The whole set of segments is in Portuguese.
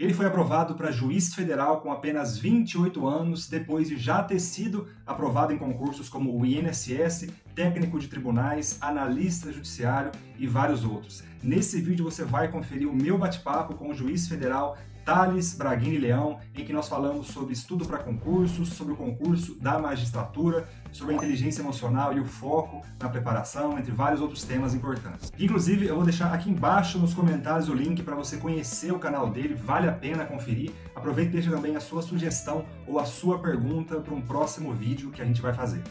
Ele foi aprovado para juiz federal com apenas 28 anos, depois de já ter sido aprovado em concursos como o INSS, técnico de tribunais, analista judiciário e vários outros. Nesse vídeo você vai conferir o meu bate-papo com o juiz federal Thales Braghini Leão, em que nós falamos sobre estudo para concursos, sobre o concurso da magistratura, sobre a inteligência emocional e o foco na preparação, entre vários outros temas importantes. Inclusive, eu vou deixar aqui embaixo nos comentários o link para você conhecer o canal dele, vale a pena conferir. Aproveite e deixe também a sua sugestão ou a sua pergunta para um próximo vídeo que a gente vai fazer.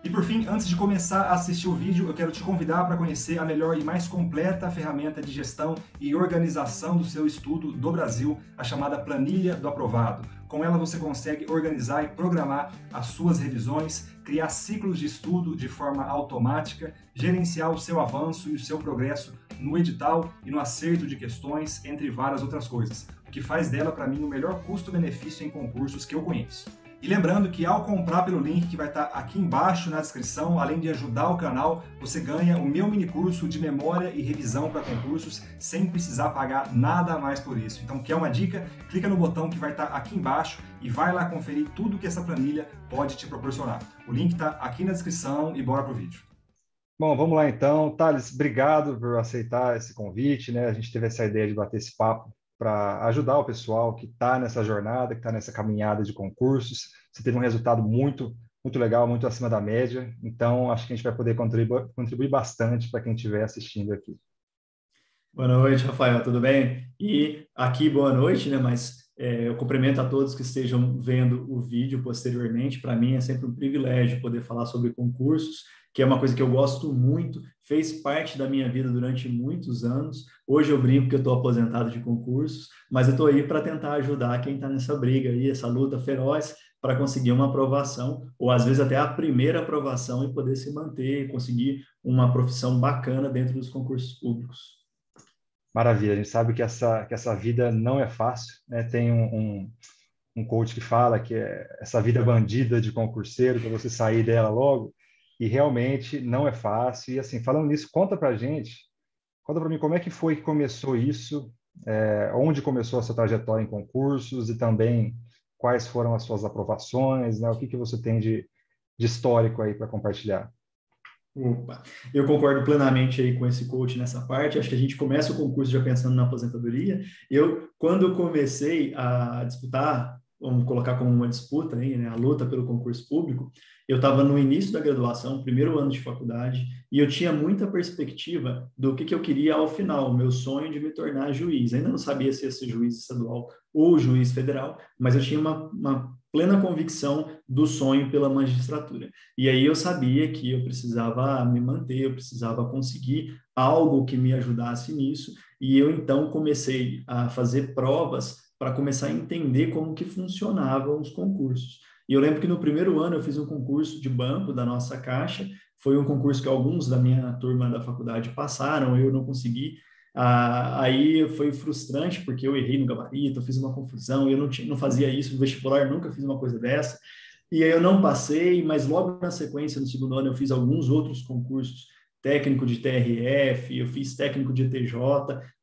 E por fim, antes de começar a assistir o vídeo, eu quero te convidar para conhecer a melhor e mais completa ferramenta de gestão e organização do seu estudo do Brasil, a chamada Planilha do Aprovado. Com ela você consegue organizar e programar as suas revisões, criar ciclos de estudo de forma automática, gerenciar o seu avanço e o seu progresso no edital e no acerto de questões, entre várias outras coisas, o que faz dela, para mim, o melhor custo-benefício em concursos que eu conheço. E lembrando que ao comprar pelo link que vai estar aqui embaixo na descrição, além de ajudar o canal, você ganha o meu mini curso de memória e revisão para concursos sem precisar pagar nada a mais por isso. Então, quer uma dica? Clica no botão que vai estar aqui embaixo e vai lá conferir tudo que essa planilha pode te proporcionar. O link está aqui na descrição e bora pro vídeo. Bom, vamos lá então. Thales, obrigado por aceitar esse convite, né? A gente teve essa ideia de bater esse papo para ajudar o pessoal que está nessa jornada, que está nessa caminhada de concursos. Você teve um resultado muito legal, muito acima da média. Então, acho que a gente vai poder contribuir bastante para quem estiver assistindo aqui. Boa noite, Rafael, tudo bem? E aqui, boa noite, né? Mas eu cumprimento a todos que estejam vendo o vídeo posteriormente. Para mim é sempre um privilégio poder falar sobre concursos, que é uma coisa que eu gosto muito, fez parte da minha vida durante muitos anos. Hoje eu brinco que eu estou aposentado de concursos, mas eu estou aí para tentar ajudar quem está nessa briga aí, essa luta feroz, para conseguir uma aprovação, ou às vezes até a primeira aprovação e poder se manter e conseguir uma profissão bacana dentro dos concursos públicos. Maravilha, a gente sabe que essa vida não é fácil, né? Tem um coach que fala que é essa vida bandida de concurseiro, para você sair dela logo, e realmente não é fácil. E assim, falando nisso, conta para mim como é que foi que começou isso, onde começou a sua trajetória em concursos e também quais foram as suas aprovações, né? O que você tem de histórico aí para compartilhar? Opa, eu concordo plenamente aí com esse coach nessa parte. Acho que a gente começa o concurso já pensando na aposentadoria. Quando eu comecei a disputar, vamos colocar como uma disputa aí, né, a luta pelo concurso público, eu estava no início da graduação, primeiro ano de faculdade, e eu tinha muita perspectiva do que eu queria ao final, o meu sonho de me tornar juiz. Ainda não sabia se ia ser juiz estadual ou juiz federal, mas eu tinha uma plena convicção do sonho pela magistratura. E aí eu sabia que eu precisava me manter, eu precisava conseguir algo que me ajudasse nisso, e eu então comecei a fazer provas para começar a entender como que funcionavam os concursos. E eu lembro que no primeiro ano eu fiz um concurso de banco da nossa caixa, foi um concurso que alguns da minha turma da faculdade passaram, eu não consegui. Aí foi frustrante, porque eu errei no gabarito, eu fiz uma confusão, eu não fazia isso no vestibular, nunca fiz uma coisa dessa. E aí eu não passei, mas logo na sequência, no segundo ano, eu fiz alguns outros concursos, técnico de TRF, eu fiz técnico de TJ,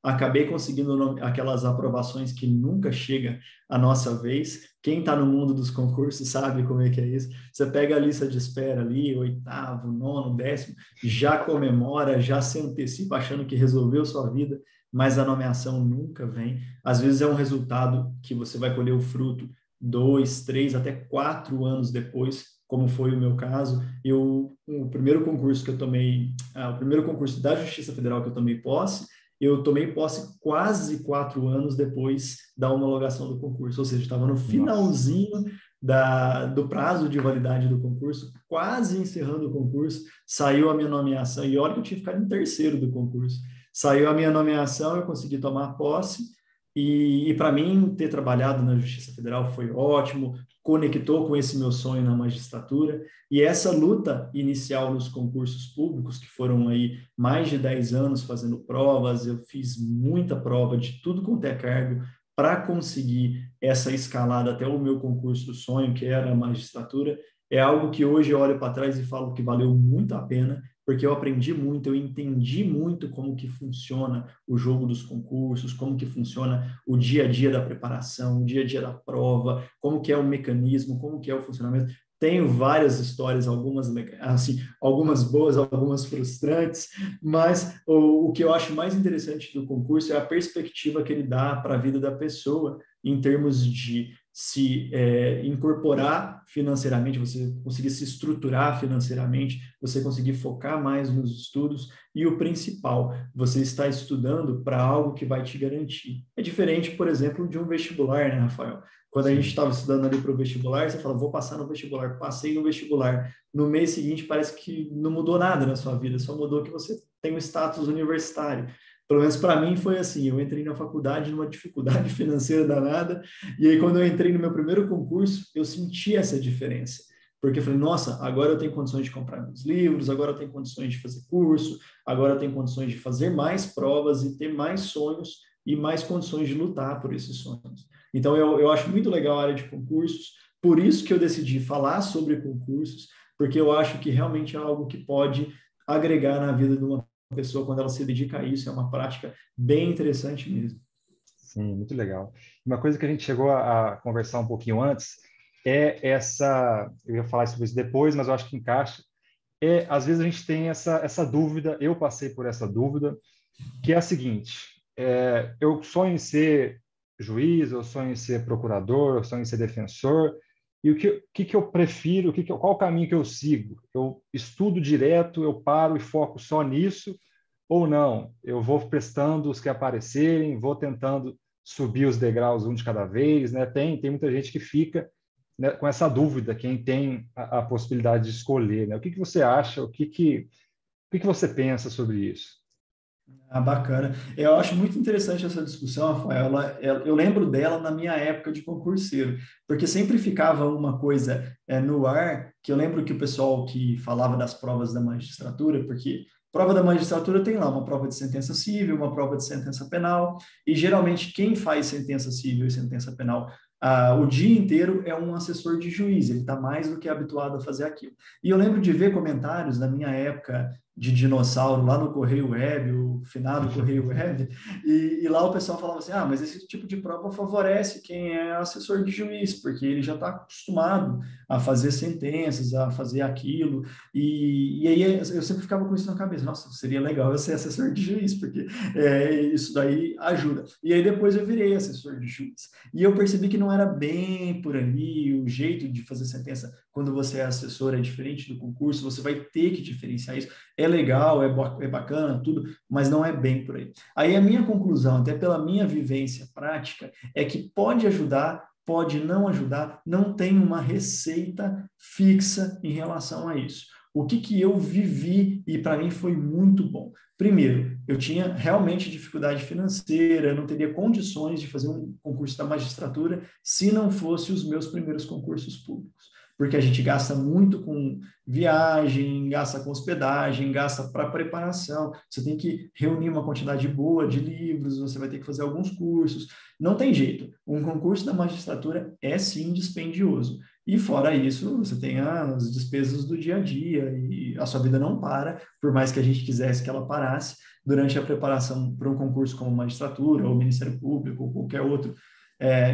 acabei conseguindo aquelas aprovações que nunca chega a nossa vez. Quem está no mundo dos concursos sabe como é que é isso. Você pega a lista de espera ali, 8º, 9º, 10º, já comemora, já se antecipa achando que resolveu sua vida, mas a nomeação nunca vem. Às vezes é um resultado que você vai colher o fruto 2, 3, até 4 anos depois, como foi o meu caso. O primeiro concurso que eu tomei, o primeiro concurso da Justiça Federal que eu tomei posse quase 4 anos depois da homologação do concurso, ou seja, estava no finalzinho do prazo de validade do concurso, quase encerrando o concurso, saiu a minha nomeação, e olha que eu tinha ficado em terceiro do concurso. Saiu a minha nomeação, eu consegui tomar posse, e para mim, ter trabalhado na Justiça Federal foi ótimo, conectou com esse meu sonho na magistratura, e essa luta inicial nos concursos públicos, que foram aí mais de 10 anos fazendo provas, eu fiz muita prova de tudo quanto é cargo para conseguir essa escalada até o meu concurso do sonho, que era a magistratura. É algo que hoje eu olho para trás e falo que valeu muito a pena, porque eu aprendi muito, eu entendi muito como que funciona o jogo dos concursos, como que funciona o dia a dia da preparação, o dia a dia da prova, como que é o mecanismo, como que é o funcionamento. Tenho várias histórias, algumas assim, algumas boas, algumas frustrantes, mas o que eu acho mais interessante do concurso é a perspectiva que ele dá para a vida da pessoa em termos de se incorporar financeiramente, você conseguir se estruturar financeiramente, você conseguir focar mais nos estudos e o principal, você está estudando para algo que vai te garantir. É diferente, por exemplo, de um vestibular, né, Rafael? Quando a gente Sim. estava estudando ali para o vestibular, você fala, vou passar no vestibular, passei no vestibular. No mês seguinte, parece que não mudou nada na sua vida, só mudou que você tem um status universitário. Pelo menos para mim foi assim, eu entrei na faculdade numa dificuldade financeira danada, e aí quando eu entrei no meu primeiro concurso, eu senti essa diferença. Porque eu falei, nossa, agora eu tenho condições de comprar meus livros, agora eu tenho condições de fazer curso, agora eu tenho condições de fazer mais provas e ter mais sonhos e mais condições de lutar por esses sonhos. Então, eu acho muito legal a área de concursos, por isso que eu decidi falar sobre concursos, porque eu acho que realmente é algo que pode agregar na vida de uma pessoa quando ela se dedica a isso, é uma prática bem interessante mesmo. Sim, muito legal. Uma coisa que a gente chegou a conversar um pouquinho antes é essa, eu ia falar sobre isso depois, mas eu acho que encaixa, às vezes a gente tem essa dúvida, eu passei por essa dúvida, que é a seguinte, eu sonho em ser juiz, eu sonho em ser procurador, eu sonho em ser defensor, e o que eu prefiro, qual o caminho que eu sigo? Eu estudo direto, eu paro e foco só nisso, ou não? Eu vou prestando os que aparecerem, vou tentando subir os degraus um de cada vez, né? Tem muita gente que fica, né, com essa dúvida, quem tem a possibilidade de escolher, né? O que você acha? O que você pensa sobre isso? Ah, bacana. Eu acho muito interessante essa discussão, Rafael. Eu lembro dela na minha época de concurseiro, porque sempre ficava uma coisa no ar, que eu lembro que o pessoal que falava das provas da magistratura, porque prova da magistratura tem lá uma prova de sentença civil, uma prova de sentença penal, e geralmente quem faz sentença civil e sentença penal o dia inteiro é um assessor de juiz, ele está mais do que habituado a fazer aquilo. E eu lembro de ver comentários na minha época de dinossauro lá no Correio Web, o finado Correio Web, e lá o pessoal falava assim, mas esse tipo de prova favorece quem é assessor de juiz, porque ele já está acostumado a fazer sentenças, a fazer aquilo, e aí eu sempre ficava com isso na cabeça, nossa, seria legal eu ser assessor de juiz, porque isso daí ajuda. E aí depois eu virei assessor de juiz, e eu percebi que não era bem por ali, o jeito de fazer sentença quando você é assessor é diferente do concurso, você vai ter que diferenciar isso, é legal, é bacana, tudo, mas não é bem por aí. Aí a minha conclusão, até pela minha vivência prática, é que pode ajudar, pode não ajudar, não tem uma receita fixa em relação a isso. O que eu vivi e para mim foi muito bom. Primeiro, eu tinha realmente dificuldade financeira, eu não teria condições de fazer um concurso da magistratura se não fosse os meus primeiros concursos públicos, porque a gente gasta muito com viagem, gasta com hospedagem, gasta para preparação, você tem que reunir uma quantidade boa de livros, você vai ter que fazer alguns cursos, não tem jeito, um concurso da magistratura é sim dispendioso, e fora isso, você tem as despesas do dia a dia, e a sua vida não para, por mais que a gente quisesse que ela parasse, durante a preparação para um concurso como magistratura, ou Ministério Público, ou qualquer outro,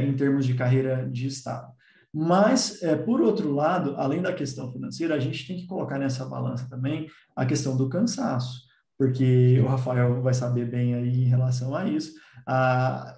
em termos de carreira de Estado. Mas, por outro lado, além da questão financeira, a gente tem que colocar nessa balança também a questão do cansaço, porque o Sim. Rafael vai saber bem aí em relação a isso.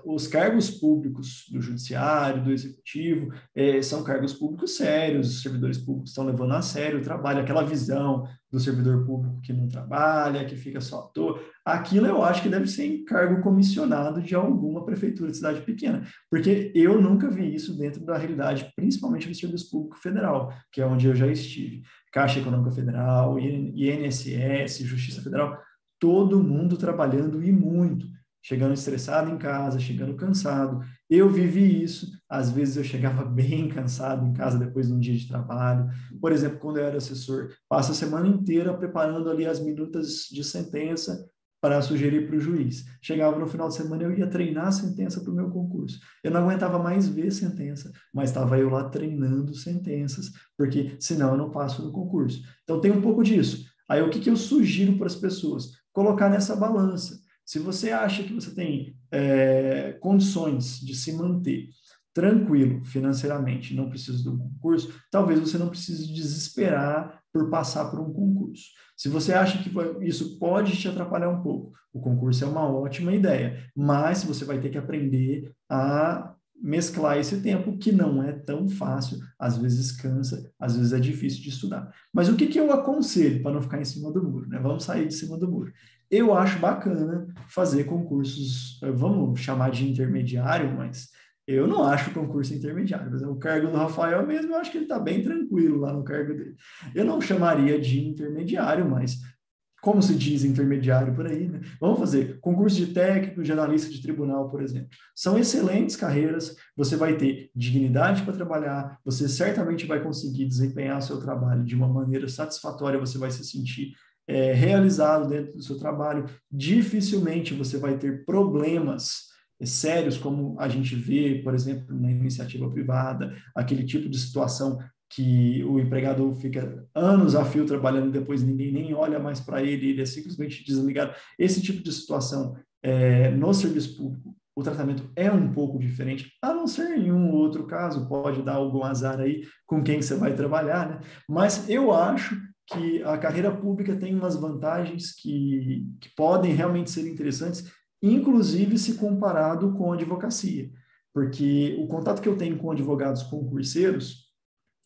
Os cargos públicos do judiciário, do executivo, são cargos públicos sérios, os servidores públicos estão levando a sério o trabalho, aquela visão do servidor público que não trabalha, que fica só à toa. Aquilo eu acho que deve ser em cargo comissionado de alguma prefeitura de cidade pequena, porque eu nunca vi isso dentro da realidade, principalmente do Serviço Público Federal, que é onde eu já estive. Caixa Econômica Federal, INSS, Justiça Federal, todo mundo trabalhando e muito, chegando estressado em casa, chegando cansado. Eu vivi isso, às vezes eu chegava bem cansado em casa depois de um dia de trabalho. Por exemplo, quando eu era assessor, passa a semana inteira preparando ali as minutas de sentença para sugerir para o juiz. Chegava no final de semana, eu ia treinar a sentença para o meu concurso. Eu não aguentava mais ver sentença, mas estava eu lá treinando sentenças, porque senão eu não passo no concurso. Então tem um pouco disso. Aí o que, que eu sugiro para as pessoas? Colocar nessa balança. Se você acha que você tem condições de se manter tranquilo financeiramente, não precisa de um concurso, talvez você não precise desesperar por passar por um concurso. Se você acha que isso pode te atrapalhar um pouco, o concurso é uma ótima ideia, mas você vai ter que aprender a mesclar esse tempo, que não é tão fácil, às vezes cansa, às vezes é difícil de estudar. Mas o que, que eu aconselho para não ficar em cima do muro, né? Vamos sair de cima do muro. Eu acho bacana fazer concursos, vamos chamar de intermediário, mas eu não acho concurso intermediário. Por exemplo, o cargo do Rafael mesmo, eu acho que ele está bem tranquilo lá no cargo dele. Eu não chamaria de intermediário, mas como se diz intermediário por aí, né? Vamos fazer concurso de técnico, de analista de tribunal, por exemplo. São excelentes carreiras, você vai ter dignidade para trabalhar, você certamente vai conseguir desempenhar o seu trabalho de uma maneira satisfatória, você vai se sentir realizado dentro do seu trabalho, dificilmente você vai ter problemas sérios, como a gente vê, por exemplo, na iniciativa privada, aquele tipo de situação que o empregado fica anos a fio trabalhando e depois ninguém nem olha mais para ele, ele é simplesmente desligado. Esse tipo de situação, no serviço público, o tratamento é um pouco diferente, a não ser em um ou outro caso, pode dar algum azar aí com quem você vai trabalhar, né? Mas eu acho que a carreira pública tem umas vantagens que podem realmente ser interessantes, inclusive se comparado com a advocacia, porque o contato que eu tenho com advogados concurseiros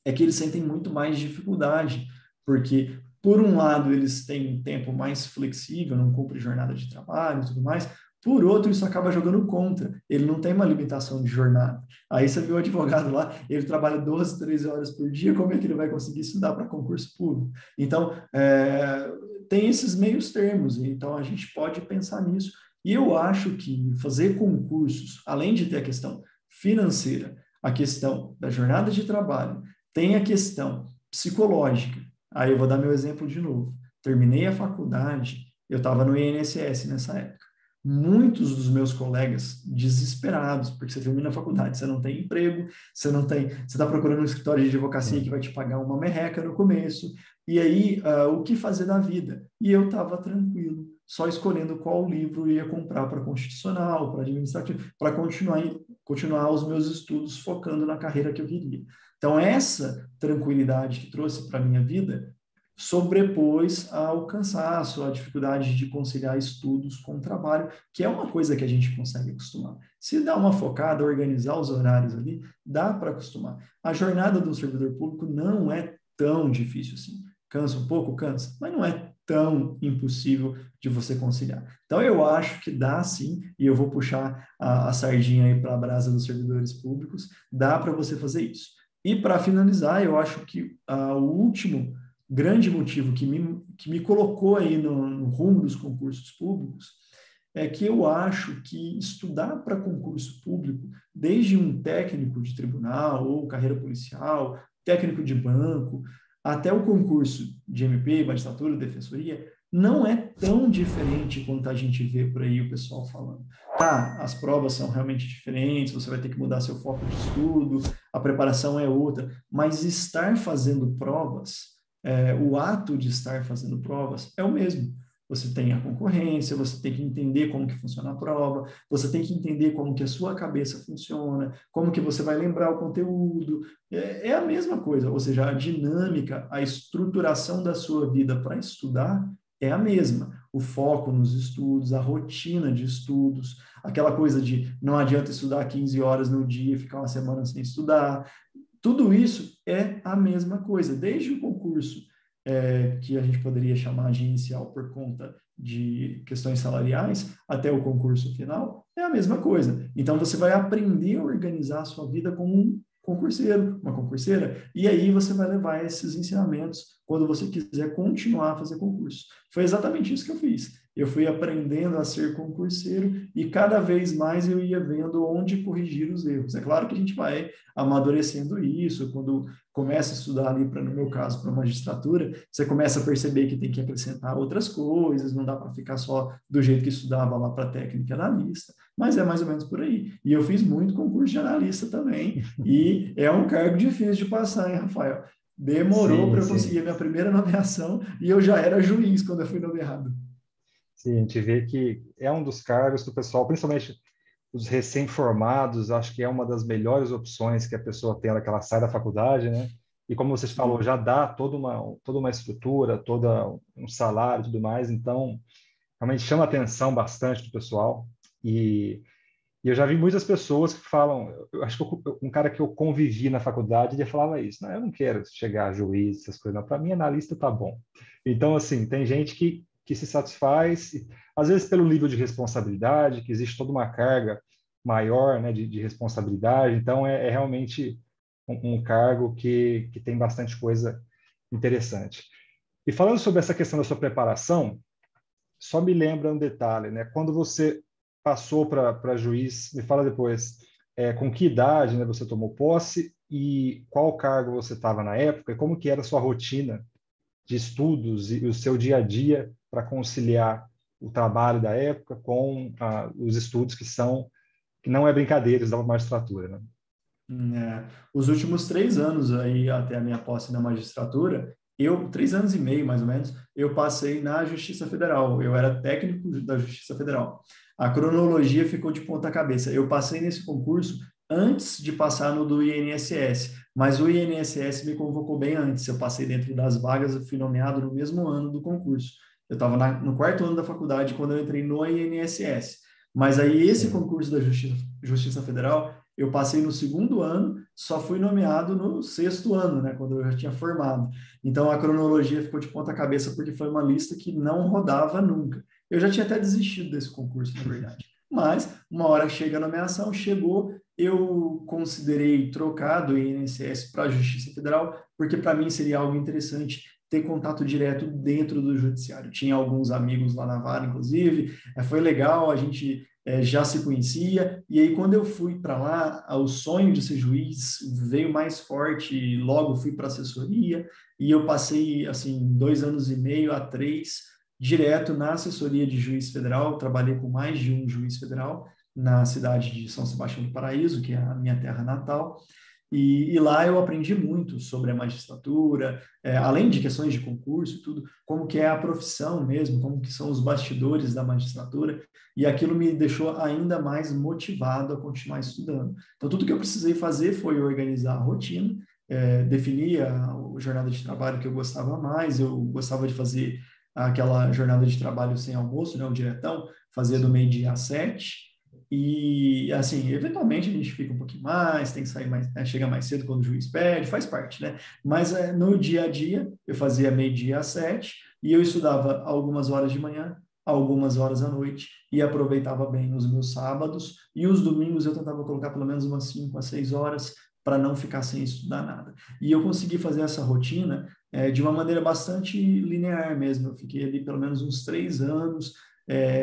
é que eles sentem muito mais dificuldade, porque, por um lado, eles têm um tempo mais flexível, não cumpre jornada de trabalho e tudo mais, por outro, isso acaba jogando contra. Ele não tem uma limitação de jornada. Aí você viu o advogado lá, ele trabalha 12, 13 horas por dia, como é que ele vai conseguir estudar para concurso público? Então, tem esses meios termos, então a gente pode pensar nisso. E eu acho que fazer concursos, além de ter a questão financeira, a questão da jornada de trabalho, tem a questão psicológica. Aí eu vou dar meu exemplo de novo. Terminei a faculdade, eu estava no INSS nessa época. Muitos dos meus colegas desesperados, porque você termina a faculdade, você não tem emprego, você está procurando um escritório de advocacia que vai te pagar uma merreca no começo, e aí o que fazer da vida? E eu estava tranquilo, só escolhendo qual livro eu ia comprar para constitucional, para administrativo, para continuar os meus estudos focando na carreira que eu queria. Então, essa tranquilidade que trouxe para a minha vida sobrepôs ao cansaço, à dificuldade de conciliar estudos com trabalho, que é uma coisa que a gente consegue acostumar. Se dá uma focada, organizar os horários ali, dá para acostumar. A jornada do servidor público não é tão difícil assim. Cansa um pouco? Cansa, mas não é tão impossível de você conciliar. Então, eu acho que dá sim, e eu vou puxar a sardinha aí para a brasa dos servidores públicos, dá para você fazer isso. E para finalizar, eu acho que o último grande motivo que me colocou aí no rumo dos concursos públicos é que eu acho que estudar para concurso público, desde um técnico de tribunal ou carreira policial, técnico de banco, até o concurso de MP, magistratura, defensoria, não é tão diferente quanto a gente vê por aí o pessoal falando. Tá, as provas são realmente diferentes, você vai ter que mudar seu foco de estudo, a preparação é outra, mas estar fazendo provas, o ato de estar fazendo provas é o mesmo. Você tem a concorrência, você tem que entender como que funciona a prova, você tem que entender como que a sua cabeça funciona, como que você vai lembrar o conteúdo, é a mesma coisa, ou seja, a dinâmica, a estruturação da sua vida para estudar é a mesma. O foco nos estudos, a rotina de estudos, aquela coisa de não adianta estudar 15 horas no dia e ficar uma semana sem estudar, tudo isso é a mesma coisa, desde o concurso que a gente poderia chamar de inicial por conta de questões salariais, até o concurso final, é a mesma coisa. Então, você vai aprender a organizar a sua vida como um concurseiro, uma concurseira, e aí você vai levar esses ensinamentos quando você quiser continuar a fazer concurso. Foi exatamente isso que eu fiz. Eu fui aprendendo a ser concurseiro e cada vez mais eu ia vendo onde corrigir os erros. É claro que a gente vai amadurecendo isso, quando começa a estudar ali, no meu caso, para magistratura, você começa a perceber que tem que acrescentar outras coisas, não dá para ficar só do jeito que estudava lá para técnica e analista, mas é mais ou menos por aí. E eu fiz muito concurso de analista também, e é um cargo difícil de passar, hein, Rafael? Demorou Sim, para eu sim. conseguir a minha primeira nomeação e eu já era juiz quando eu fui nomeado. Sim, a gente vê que é um dos cargos que o pessoal, principalmente os recém-formados, acho que é uma das melhores opções que a pessoa tem na hora que ela sai da faculdade, né? E como você falou, Sim. já dá toda uma estrutura, toda um salário e tudo mais, então realmente chama a atenção bastante do pessoal. E, e eu já vi muitas pessoas que falam, eu acho que um cara que eu convivi na faculdade, ele falava isso, não, eu não quero chegar a juiz, essas coisas, não, para mim analista tá bom. Então, assim, tem gente que se satisfaz, às vezes pelo nível de responsabilidade, que existe toda uma carga maior, né, de responsabilidade, então é realmente um cargo que tem bastante coisa interessante. E falando sobre essa questão da sua preparação, só me lembra um detalhe, né? Quando você passou para juiz, me fala depois, com que idade, né, você tomou posse e qual cargo você estava na época e como que era a sua rotina de estudos e o seu dia a dia para conciliar o trabalho da época com os estudos que não é brincadeira, eles dão magistratura, né? Os últimos 3 anos aí, até a minha posse na magistratura, 3 anos e meio mais ou menos, eu passei na Justiça Federal. Eu era técnico da Justiça Federal. A cronologia ficou de ponta cabeça. Eu passei nesse concurso antes de passar no do INSS, mas o INSS me convocou bem antes. Eu passei dentro das vagas, eu fui nomeado no mesmo ano do concurso. Eu estava no quarto ano da faculdade quando eu entrei no INSS. Mas aí esse Sim. concurso da Justiça Federal eu passei no segundo ano, só fui nomeado no sexto ano, né, quando eu já tinha formado. Então a cronologia ficou de ponta cabeça porque foi uma lista que não rodava nunca. Eu já tinha até desistido desse concurso, na verdade. Mas uma hora chega a nomeação, chegou, eu considerei trocar do INSS para a Justiça Federal, porque para mim seria algo interessante ter contato direto dentro do judiciário. Tinha alguns amigos lá na vara, inclusive, foi legal, a gente já se conhecia, e aí quando eu fui para lá, o sonho de ser juiz veio mais forte, e logo fui para assessoria, e eu passei, assim, 2 anos e meio a 3, direto na assessoria de juiz federal, trabalhei com mais de um juiz federal, na cidade de São Sebastião do Paraíso, que é a minha terra natal, e lá eu aprendi muito sobre a magistratura, além de questões de concurso e tudo, como que é a profissão mesmo, como que são os bastidores da magistratura, e aquilo me deixou ainda mais motivado a continuar estudando. Então, tudo que eu precisei fazer foi organizar a rotina, definir a jornada de trabalho que eu gostava mais, eu gostava de fazer aquela jornada de trabalho sem almoço, né, o diretão, fazia do meio-dia às 7, e, assim, eventualmente a gente fica um pouquinho mais, tem que sair mais, né, chega mais cedo quando o juiz pede, faz parte, né? Mas no dia a dia, eu fazia meio-dia às 7 e eu estudava algumas horas de manhã, algumas horas à noite e aproveitava bem os meus sábados. E os domingos eu tentava colocar pelo menos umas 5 a 6 horas para não ficar sem estudar nada. E eu consegui fazer essa rotina de uma maneira bastante linear mesmo. Eu fiquei ali pelo menos uns 3 anos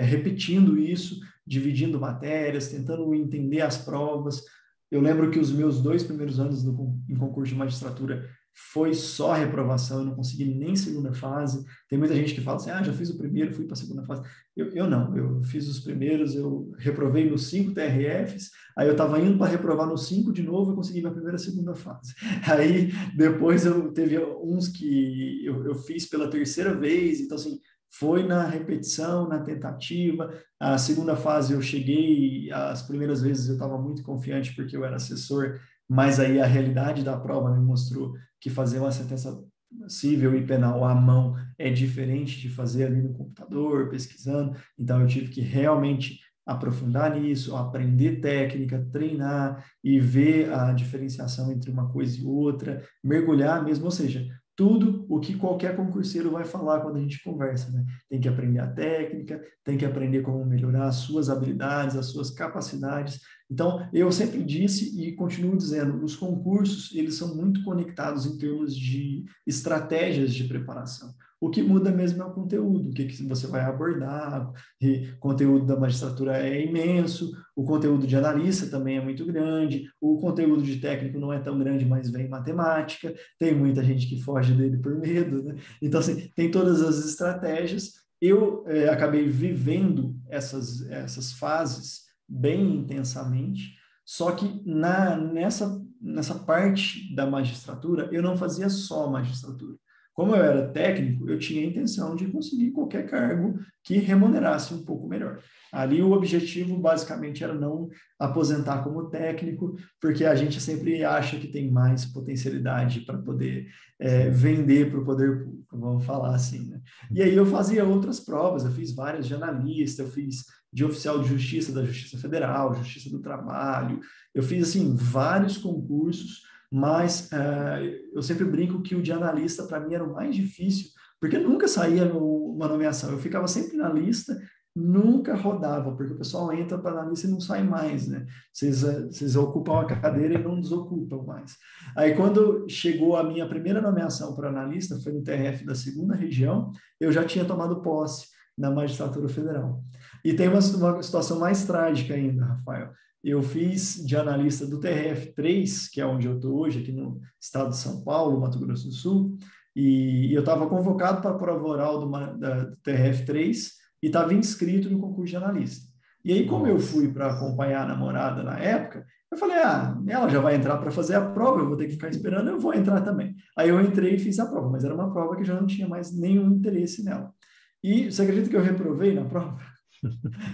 repetindo isso, dividindo matérias, tentando entender as provas. Eu lembro que os meus 2 primeiros anos em concurso de magistratura foi só reprovação, eu não consegui nem segunda fase. Tem muita gente que fala assim, já fiz o primeiro, fui para a segunda fase. Eu não, eu fiz os primeiros, eu reprovei nos 5 TRFs, aí eu estava indo para reprovar nos 5 de novo, eu consegui minha primeira e segunda fase. Aí depois eu teve uns que eu fiz pela terceira vez, então assim, foi na repetição, na tentativa. A segunda fase eu cheguei, as primeiras vezes eu estava muito confiante porque eu era assessor, mas aí a realidade da prova me mostrou que fazer uma sentença civil e penal à mão é diferente de fazer ali no computador, pesquisando. Então eu tive que realmente aprofundar nisso, aprender técnica, treinar e ver a diferenciação entre uma coisa e outra, mergulhar mesmo, ou seja, tudo o que qualquer concurseiro vai falar quando a gente conversa, né? Tem que aprender a técnica, tem que aprender como melhorar as suas habilidades, as suas capacidades. Então, eu sempre disse e continuo dizendo, os concursos, eles são muito conectados em termos de estratégias de preparação. O que muda mesmo é o conteúdo, o que você vai abordar, e o conteúdo da magistratura é imenso, o conteúdo de analista também é muito grande, o conteúdo de técnico não é tão grande, mas vem matemática, tem muita gente que foge dele por medo, né? Então, assim, tem todas as estratégias. Eu acabei vivendo essas fases bem intensamente, Só que nessa parte da magistratura, eu não fazia só magistratura. Como eu era técnico, eu tinha a intenção de conseguir qualquer cargo que remunerasse um pouco melhor. Ali o objetivo basicamente era não aposentar como técnico, porque a gente sempre acha que tem mais potencialidade para poder vender para o poder público, vamos falar assim, né? E aí eu fazia outras provas, eu fiz várias de analista, eu fiz de oficial de justiça da Justiça Federal, Justiça do Trabalho, eu fiz assim vários concursos, mas eu sempre brinco que o de analista para mim era o mais difícil, porque nunca saía uma nomeação, eu ficava sempre na lista, nunca rodava, porque o pessoal entra para analista e não sai mais, né? Vocês ocupam a cadeira e não desocupam mais. Aí quando chegou a minha primeira nomeação para analista, foi no TRF da 2ª Região, eu já tinha tomado posse na magistratura federal. E tem uma situação mais trágica ainda, Rafael. Eu fiz de analista do TRF3, que é onde eu estou hoje, aqui no estado de São Paulo, Mato Grosso do Sul, e eu estava convocado para a prova oral do TRF3 e estava inscrito no concurso de analista. E aí, como eu fui para acompanhar a namorada na época, eu falei, ela já vai entrar para fazer a prova, eu vou ter que ficar esperando, eu vou entrar também. Aí eu entrei e fiz a prova, mas era uma prova que já não tinha mais nenhum interesse nela. E você acredita que eu reprovei na prova?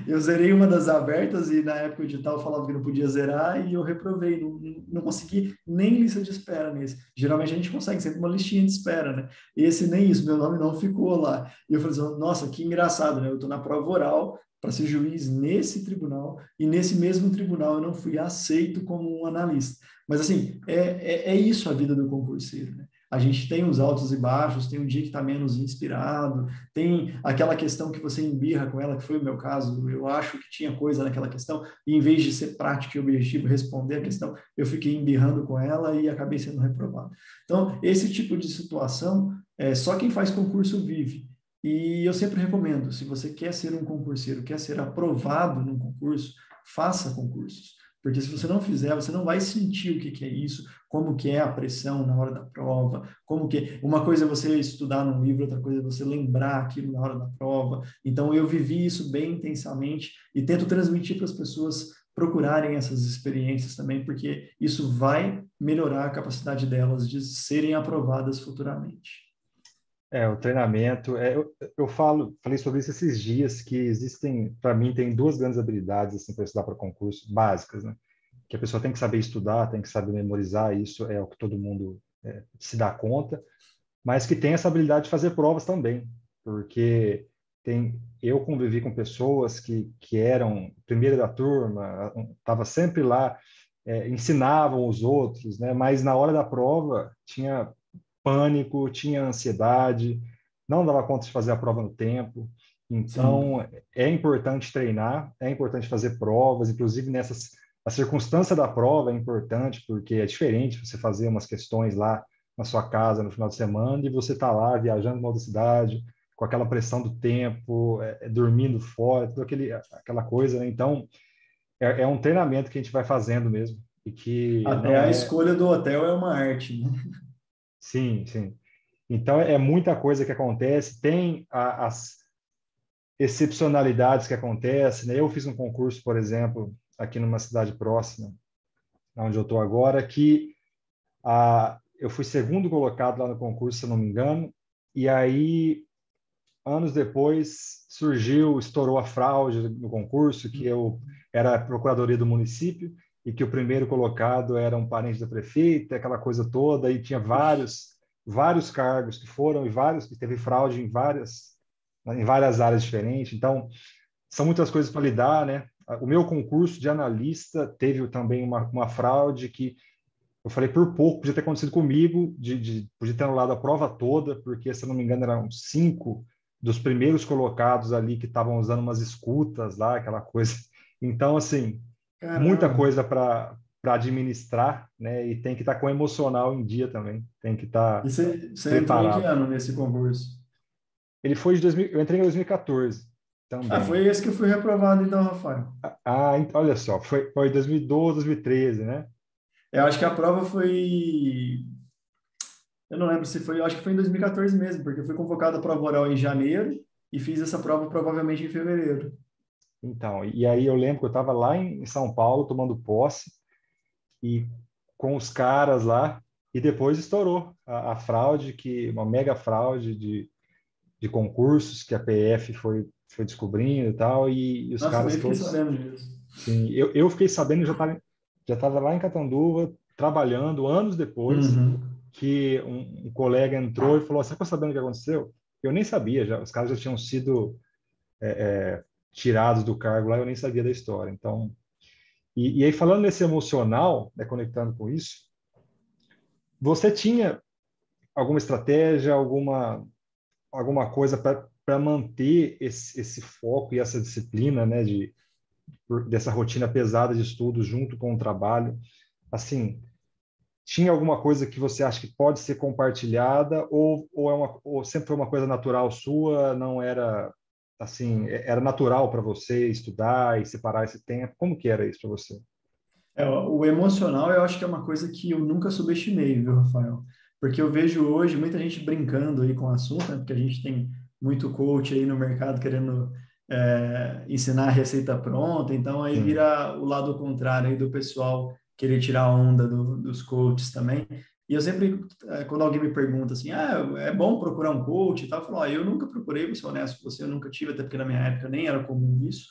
Eu zerei uma das abertas e na época o edital falava que não podia zerar e eu reprovei, não consegui nem lista de espera nesse. Geralmente a gente consegue sempre uma listinha de espera, né? Esse nem isso, meu nome não ficou lá. E eu falei assim, nossa, que engraçado, né? Eu estou na prova oral para ser juiz nesse tribunal e nesse mesmo tribunal eu não fui aceito como um analista. Mas assim, é isso a vida do concurseiro, né? A gente tem os altos e baixos, tem um dia que está menos inspirado, tem aquela questão que você embirra com ela, que foi o meu caso, eu acho que tinha coisa naquela questão, e em vez de ser prático e objetivo, responder a questão, eu fiquei embirrando com ela e acabei sendo reprovado. Então, esse tipo de situação, só quem faz concurso vive. E eu sempre recomendo, se você quer ser um concurseiro, quer ser aprovado num concurso, faça concursos. Porque se você não fizer, você não vai sentir o que é isso, como que é a pressão na hora da prova, como que... Uma coisa é você estudar num livro, outra coisa é você lembrar aquilo na hora da prova. Então, eu vivi isso bem intensamente e tento transmitir para as pessoas procurarem essas experiências também, porque isso vai melhorar a capacidade delas de serem aprovadas futuramente. O treinamento, eu falei sobre isso esses dias, que existem, para mim, tem duas grandes habilidades assim, para estudar para concurso, básicas, né? Que a pessoa tem que saber estudar, tem que saber memorizar, isso é o que todo mundo se dá conta, mas que tem essa habilidade de fazer provas também, porque eu convivi com pessoas que eram primeira da turma, estava sempre lá, ensinavam os outros, né? Mas na hora da prova tinha pânico, tinha ansiedade, não dava conta de fazer a prova no tempo. Então, é importante treinar, é importante fazer provas, inclusive a circunstância da prova é importante, porque é diferente você fazer umas questões lá na sua casa no final de semana e você tá lá viajando em uma outra cidade, com aquela pressão do tempo, dormindo fora, toda aquela coisa, né? Então, é um treinamento que a gente vai fazendo mesmo. E que até a escolha do hotel é uma arte, né? Sim, sim. Então, é muita coisa que acontece, tem as excepcionalidades que acontecem, né? Eu fiz um concurso, por exemplo, aqui numa cidade próxima, onde eu estou agora, que eu fui segundo colocado lá no concurso, se eu não me engano, e aí, anos depois, estourou a fraude no concurso, que eu era a procuradoria do município, e que o primeiro colocado era um parente da prefeita, aquela coisa toda, e tinha vários cargos que foram, que teve fraude em várias áreas diferentes. Então, são muitas coisas para lidar, né? O meu concurso de analista teve também uma fraude que eu falei por pouco, podia ter acontecido comigo, podia ter anulado a prova toda, porque, se eu não me engano, eram 5 dos primeiros colocados ali que estavam usando umas escutas lá, aquela coisa. Então, assim, Caramba. Muita coisa para administrar, né? E tem que estar com o emocional em dia também, tem que estar Você entrou em que preparado. ano nesse concurso? Ele foi eu entrei em 2014 também. Foi esse que eu fui reprovado então, Rafael. Então, olha só, foi 2012, 2013, né? Eu acho que a prova foi... Eu não lembro se foi... Eu acho que foi em 2014 mesmo, porque eu fui convocado a prova oral em janeiro e fiz essa prova provavelmente em fevereiro. Então, e aí eu lembro que eu estava lá em São Paulo tomando posse, e com os caras lá, e depois estourou a fraude, uma mega fraude de concursos que a PF foi descobrindo e tal, e os Nossa, caras também fiquei todos... sabendo disso. Sim, eu fiquei sabendo, já estava lá em Catanduva, trabalhando, anos depois, Uhum. que um colega entrou e falou: você está sabendo o que aconteceu? Eu nem sabia, os caras já tinham sido tirados do cargo lá, eu nem sabia da história. Então, e aí falando nesse emocional, né, conectando com isso, você tinha alguma estratégia, alguma coisa para manter esse foco e essa disciplina, né, dessa rotina pesada de estudo junto com o trabalho? Assim, tinha alguma coisa que você acha que pode ser compartilhada ou sempre foi uma coisa natural sua, não era assim, era natural para você estudar e separar esse tempo? Como que era isso para você? O emocional eu acho que é uma coisa que eu nunca subestimei, viu, Rafael? Porque eu vejo hoje muita gente brincando aí com o assunto, né? Porque a gente tem muito coach aí no mercado querendo ensinar a receita pronta, então aí Sim, vira o lado contrário aí do pessoal querer tirar a onda dos coaches também. E eu sempre, quando alguém me pergunta assim, é bom procurar um coach e tal, eu falo, eu nunca procurei, vou ser honesto com você, eu nunca tive, até porque na minha época nem era comum isso.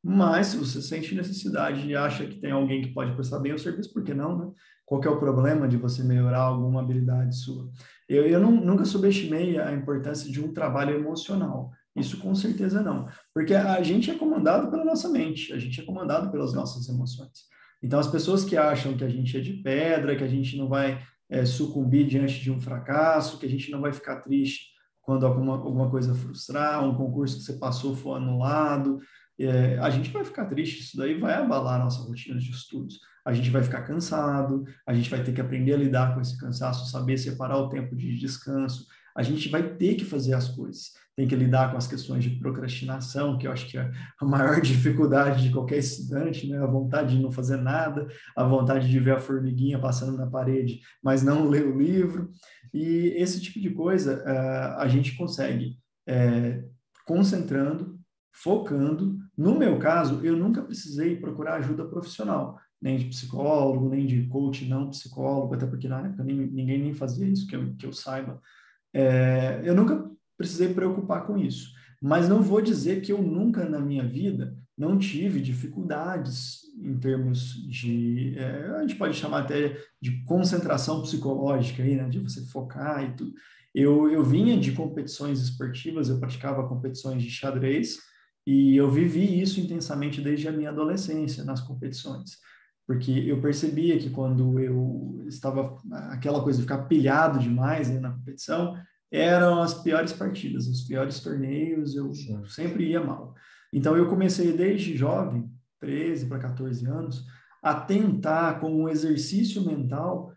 Mas se você sente necessidade e acha que tem alguém que pode prestar bem o serviço, por que não, né? Qual que é o problema de você melhorar alguma habilidade sua? Eu nunca subestimei a importância de um trabalho emocional. Isso com certeza não. Porque a gente é comandado pela nossa mente, a gente é comandado pelas nossas emoções. Então, as pessoas que acham que a gente é de pedra, que a gente não vai sucumbir diante de um fracasso, que a gente não vai ficar triste quando alguma coisa frustrar, um concurso que você passou for anulado, a gente vai ficar triste, isso daí vai abalar a nossa rotina de estudos. A gente vai ficar cansado, a gente vai ter que aprender a lidar com esse cansaço, saber separar o tempo de descanso. A gente vai ter que fazer as coisas. Tem que lidar com as questões de procrastinação, que eu acho que é a maior dificuldade de qualquer estudante, né? A vontade de não fazer nada, a vontade de ver a formiguinha passando na parede, mas não ler o livro. E esse tipo de coisa a gente consegue concentrando, focando. No meu caso, eu nunca precisei procurar ajuda profissional, nem de psicólogo, nem de coach não psicólogo, até porque na época ninguém nem fazia isso, que eu saiba. Eu nunca precisei preocupar com isso. Mas não vou dizer que eu nunca na minha vida não tive dificuldades em termos de, a gente pode chamar até de concentração psicológica aí, né, de você focar e tudo. Eu vinha de competições esportivas, eu praticava competições de xadrez e eu vivi isso intensamente desde a minha adolescência nas competições, porque eu percebia que quando eu estava aquela coisa de ficar pilhado demais, né, na competição, eram as piores partidas, os piores torneios, eu sim. sempre ia mal. Então eu comecei desde jovem, 13 para 14 anos, a tentar, como um exercício mental,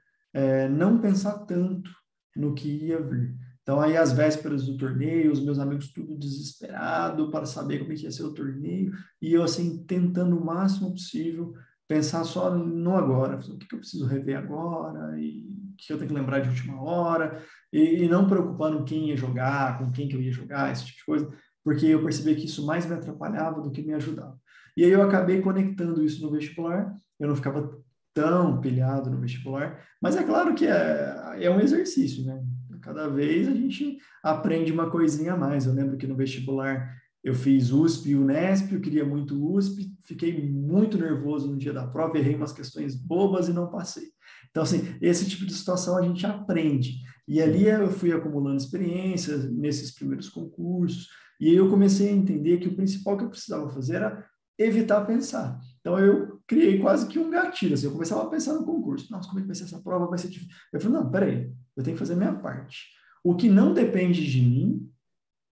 não pensar tanto no que ia vir. Então, aí, às vésperas do torneio, os meus amigos tudo desesperado para saber como é que ia ser o torneio, e eu, assim, tentando o máximo possível pensar só no agora. O que eu preciso rever agora, e o que eu tenho que lembrar de última hora, e não preocupando quem ia jogar, com quem que eu ia jogar, esse tipo de coisa, porque eu percebi que isso mais me atrapalhava do que me ajudava. E aí eu acabei conectando isso no vestibular, eu não ficava tão pilhado no vestibular, mas é claro que é um exercício, né? Cada vez a gente aprende uma coisinha a mais. Eu lembro que no vestibular eu fiz USP e Unesp, eu queria muito USP, fiquei muito nervoso no dia da prova, errei umas questões bobas e não passei. Então, assim, esse tipo de situação a gente aprende. E ali eu fui acumulando experiência nesses primeiros concursos, e aí eu comecei a entender que o principal que eu precisava fazer era evitar pensar. Então, eu criei quase que um gatilho. Assim, eu começava a pensar no concurso. Nossa, como é que vai ser essa prova? Vai ser difícil. Eu falei, não, peraí, eu tenho que fazer a minha parte. O que não depende de mim,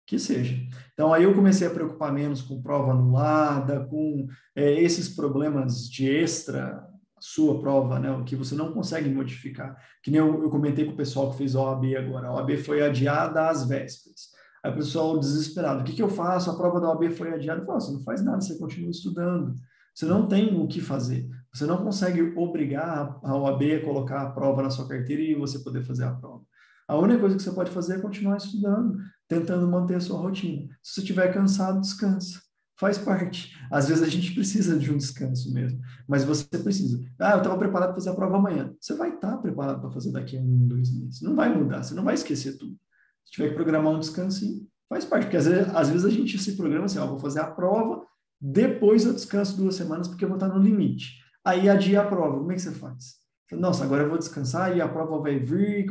que seja. Então, aí eu comecei a preocupar menos com prova anulada, com esses problemas de extra, sua prova, né, o que você não consegue modificar. Que nem eu comentei com o pessoal que fez a OAB agora. A OAB foi adiada às vésperas. Aí o pessoal desesperado, o que eu faço? A prova da OAB foi adiada. Eu falo, você não faz nada, você continua estudando. Você não tem o que fazer. Você não consegue obrigar a OAB a colocar a prova na sua carteira e você poder fazer a prova. A única coisa que você pode fazer é continuar estudando, tentando manter a sua rotina. Se você estiver cansado, descansa. Faz parte. Às vezes a gente precisa de um descanso mesmo, mas você precisa. Ah, eu estava preparado para fazer a prova amanhã. Você vai estar preparado para fazer daqui a 1, 2 meses. Não vai mudar, você não vai esquecer tudo. Se tiver que programar um descansinho, faz parte, porque às vezes a gente se programa assim, ó, vou fazer a prova, depois eu descanso 2 semanas porque eu vou estar no limite. Aí adia a prova, como é que você faz? Nossa, agora eu vou descansar e a prova vai vir.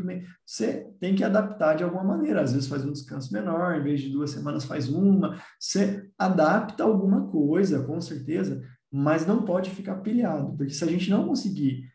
Você tem que adaptar de alguma maneira. Às vezes faz um descanso menor, em vez de 2 semanas faz uma. Você adapta alguma coisa, com certeza, mas não pode ficar pilhado, porque se a gente não conseguir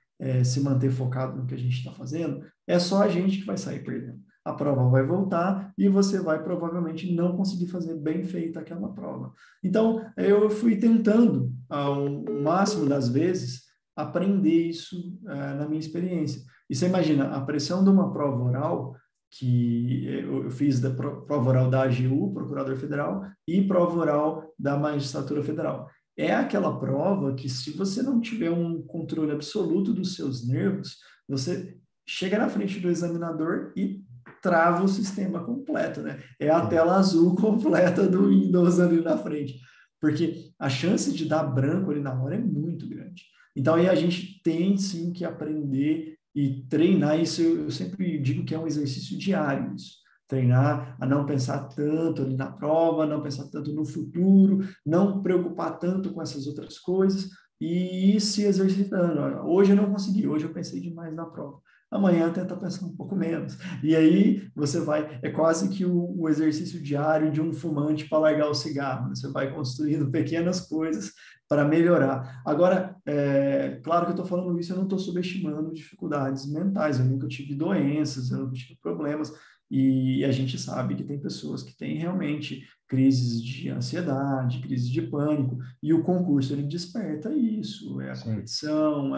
se manter focado no que a gente está fazendo, é só a gente que vai sair perdendo. A prova vai voltar e você vai provavelmente não conseguir fazer bem feita aquela prova. Então, eu fui tentando, ao máximo das vezes, aprender isso na minha experiência. E você imagina, a pressão de uma prova oral, que eu fiz da prova oral da AGU, Procurador Federal, e prova oral da Magistratura Federal. É aquela prova que, se você não tiver um controle absoluto dos seus nervos, você chega na frente do examinador e trava o sistema completo, né? É a tela azul completa do Windows ali na frente. Porque a chance de dar branco ali na hora é muito grande. Então, aí a gente tem, sim, que aprender e treinar isso. Eu sempre digo que é um exercício diário isso. Treinar a não pensar tanto ali na prova, não pensar tanto no futuro, não preocupar tanto com essas outras coisas e ir se exercitando. Hoje eu não consegui, hoje eu pensei demais na prova. Amanhã tenta pensar um pouco menos. E aí você vai, é quase que o exercício diário de um fumante para largar o cigarro. Você vai construindo pequenas coisas para melhorar. Agora, claro que eu estou falando isso, eu não estou subestimando dificuldades mentais, eu nunca tive doenças, eu nunca tive problemas, e a gente sabe que tem pessoas que têm realmente crises de ansiedade, crises de pânico, e o concurso ele desperta isso, é a competição,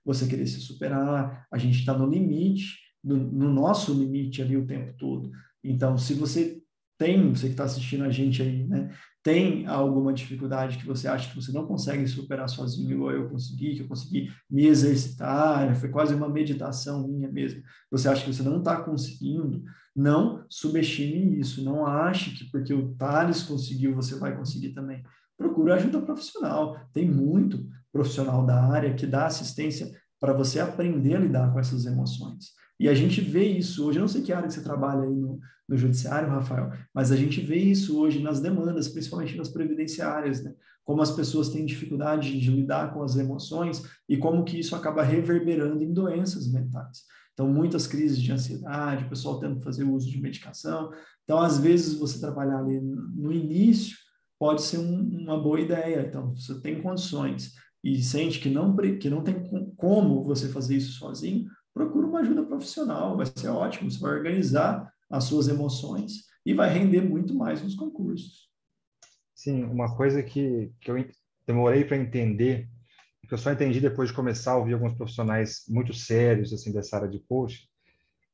você querer se superar, a gente está no limite, no nosso limite ali o tempo todo. Então, se você que está assistindo a gente aí, né, tem alguma dificuldade que você acha que você não consegue superar sozinho, igual eu consegui, que eu consegui me exercitar, foi quase uma meditação minha mesmo, você acha que você não está conseguindo, não subestime isso, não ache que porque o Thales conseguiu, você vai conseguir também. Procura ajuda profissional, tem muito profissional da área que dá assistência para você aprender a lidar com essas emoções. E a gente vê isso hoje, eu não sei que área que você trabalha aí no judiciário, Rafael, mas a gente vê isso hoje nas demandas, principalmente nas previdenciárias, né? Como as pessoas têm dificuldade de lidar com as emoções e como que isso acaba reverberando em doenças mentais. Então, muitas crises de ansiedade, o pessoal tendo que fazer uso de medicação. Então, às vezes, você trabalhar ali no início pode ser uma boa ideia. Então, se você tem condições e sente que não tem como você fazer isso sozinho, procura uma ajuda profissional, vai ser ótimo, você vai organizar as suas emoções e vai render muito mais nos concursos. Sim, uma coisa que eu demorei para entender, que eu só entendi depois de começar a ouvir alguns profissionais muito sérios assim dessa área de coaching,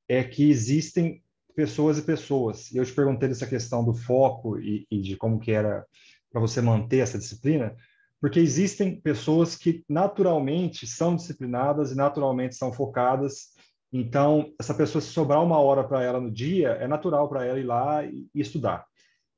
é que existem pessoas e pessoas. E eu te perguntei dessa questão do foco e de como que era para você manter essa disciplina, porque existem pessoas que naturalmente são disciplinadas e naturalmente são focadas. Então, essa pessoa, se sobrar 1 hora para ela no dia, é natural para ela ir lá e estudar.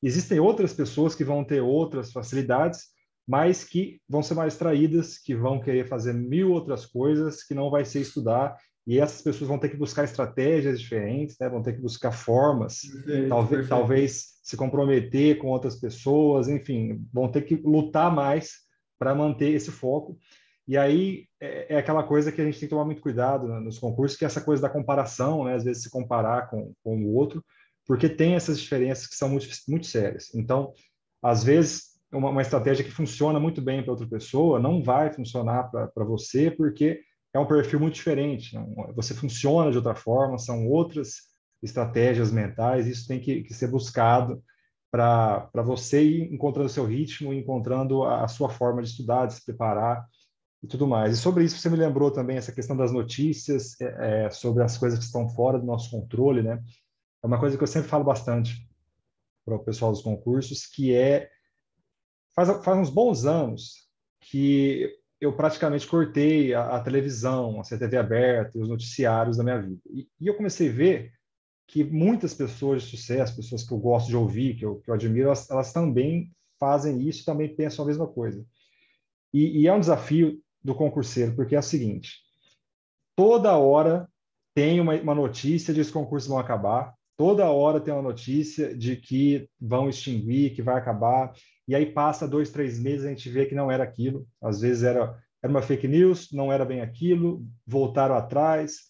Existem outras pessoas que vão ter outras facilidades, mas que vão ser mais traídas, que vão querer fazer 1000 outras coisas, que não vai ser estudar, e essas pessoas vão ter que buscar estratégias diferentes, né? Vão ter que buscar formas, Perfeito. talvez se comprometer com outras pessoas, enfim, vão ter que lutar mais para manter esse foco. E aí é aquela coisa que a gente tem que tomar muito cuidado, né, nos concursos, que é essa coisa da comparação, né? Às vezes se comparar com o outro, porque tem essas diferenças que são muito, muito sérias. Então, às vezes, uma estratégia que funciona muito bem para outra pessoa não vai funcionar para você, porque é um perfil muito diferente. Você funciona de outra forma, são outras estratégias mentais, isso tem que ser buscado para você ir encontrando o seu ritmo, encontrando a sua forma de estudar, de se preparar e tudo mais. E sobre isso, você me lembrou também essa questão das notícias, sobre as coisas que estão fora do nosso controle, né? É uma coisa que eu sempre falo bastante para o pessoal dos concursos, que faz uns bons anos que eu praticamente cortei a televisão, a CTV aberta, os noticiários da minha vida. E eu comecei a ver que muitas pessoas de sucesso, pessoas que eu gosto de ouvir, que eu admiro, elas também fazem isso e também pensam a mesma coisa. E é um desafio do concurseiro, porque é o seguinte, toda hora tem uma notícia de que os concursos vão acabar, toda hora tem uma notícia de que vão extinguir, que vai acabar, e aí passa 2, 3 meses a gente vê que não era aquilo, às vezes era uma fake news, não era bem aquilo, voltaram atrás,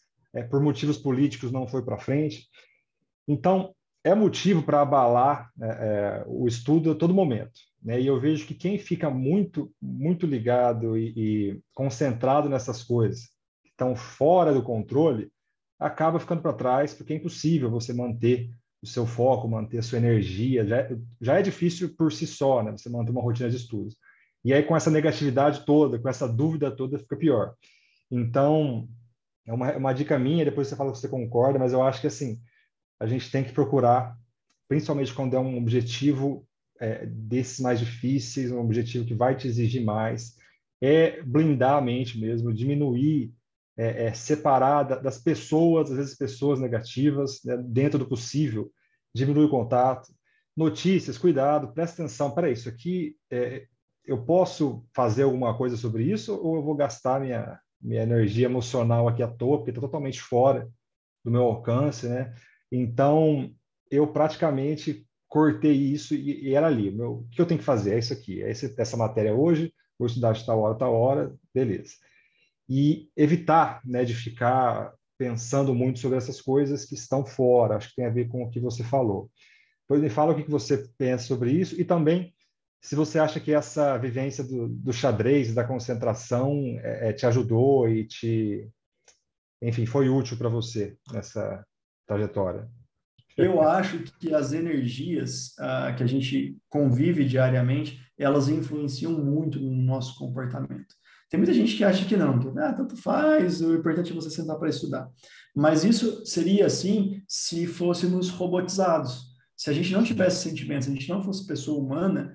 por motivos políticos não foi para frente. Então, é motivo para abalar o estudo a todo momento, né? E eu vejo que quem fica muito, muito ligado e concentrado nessas coisas que estão fora do controle, acaba ficando para trás, porque é impossível você manter o seu foco, manter a sua energia. Já é difícil por si só, né? Você manter uma rotina de estudos. E aí, com essa negatividade toda, com essa dúvida toda, fica pior. Então, é uma dica minha, depois você fala que você concorda, mas eu acho que, assim, a gente tem que procurar, principalmente quando é um objetivo desses mais difíceis, um objetivo que vai te exigir mais, blindar a mente mesmo, diminuir, separar das pessoas, às vezes pessoas negativas, né, dentro do possível, diminuir o contato. Notícias, cuidado, presta atenção, peraí, isso aqui, eu posso fazer alguma coisa sobre isso ou eu vou gastar minha energia emocional aqui à toa, porque está totalmente fora do meu alcance, né? Então, eu praticamente cortei isso e era ali. O que eu tenho que fazer? É isso aqui. Essa matéria hoje, vou estudar de tal hora, beleza. E evitar, né, de ficar pensando muito sobre essas coisas que estão fora. Acho que tem a ver com o que você falou. Depois me fala o que você pensa sobre isso e também se você acha que essa vivência do xadrez, da concentração, te ajudou e enfim, foi útil para você nessa trajetória. Eu acho que as energias que a gente convive diariamente, elas influenciam muito no nosso comportamento. Tem muita gente que acha que não, que tanto faz, o importante é você sentar para estudar. Mas isso seria assim se fôssemos robotizados. Se a gente não tivesse sentimentos, se a gente não fosse pessoa humana,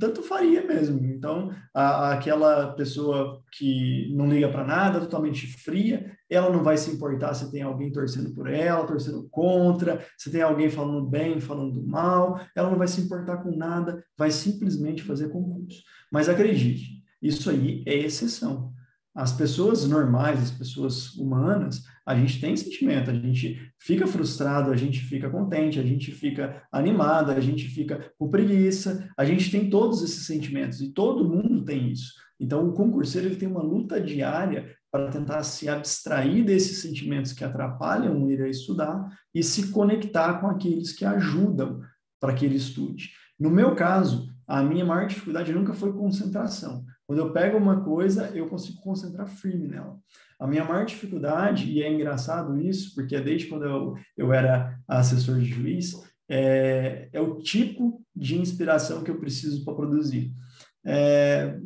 tanto faria mesmo. Então, aquela pessoa que não liga para nada, totalmente fria, ela não vai se importar se tem alguém torcendo por ela, torcendo contra, se tem alguém falando bem, falando mal, ela não vai se importar com nada, vai simplesmente fazer concurso. Mas acredite, isso aí é exceção. As pessoas normais, as pessoas humanas, a gente tem sentimento, a gente fica frustrado, a gente fica contente, a gente fica animado, a gente fica com preguiça, a gente tem todos esses sentimentos e todo mundo tem isso. Então, o concurseiro ele tem uma luta diária para tentar se abstrair desses sentimentos que atrapalham ele a estudar e se conectar com aqueles que ajudam para que ele estude. No meu caso, a minha maior dificuldade nunca foi concentração. Quando eu pego uma coisa, eu consigo concentrar firme nela. A minha maior dificuldade, e é engraçado isso, porque desde quando eu era assessor de juiz, é o tipo de inspiração que eu preciso para produzir.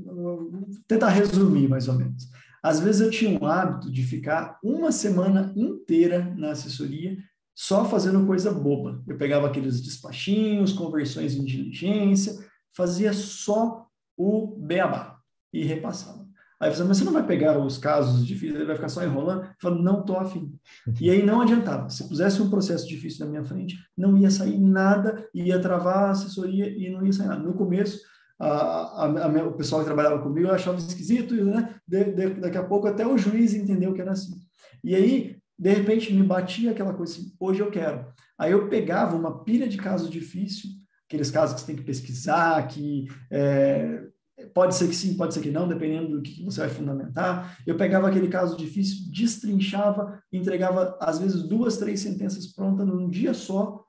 Vou tentar resumir, mais ou menos. Às vezes eu tinha um hábito de ficar uma semana inteira na assessoria só fazendo coisa boba. Eu pegava aqueles despachinhos, conversões em diligência, fazia só o beabá e repassava. Aí eu falei, mas você não vai pegar os casos difíceis, ele vai ficar só enrolando? Eu falei, não estou afim. E aí não adiantava. Se pusesse um processo difícil na minha frente, não ia sair nada, ia travar a assessoria e não ia sair nada. No começo, o pessoal que trabalhava comigo eu achava esquisito, né? Daqui a pouco até o juiz entendeu que era assim. E aí, de repente, me batia aquela coisa assim, hoje eu quero. Aí eu pegava uma pilha de casos difíceis, aqueles casos que você tem que pesquisar, que pode ser que sim, pode ser que não, dependendo do que você vai fundamentar. Eu pegava aquele caso difícil, destrinchava, entregava, às vezes, 2, 3 sentenças prontas num dia só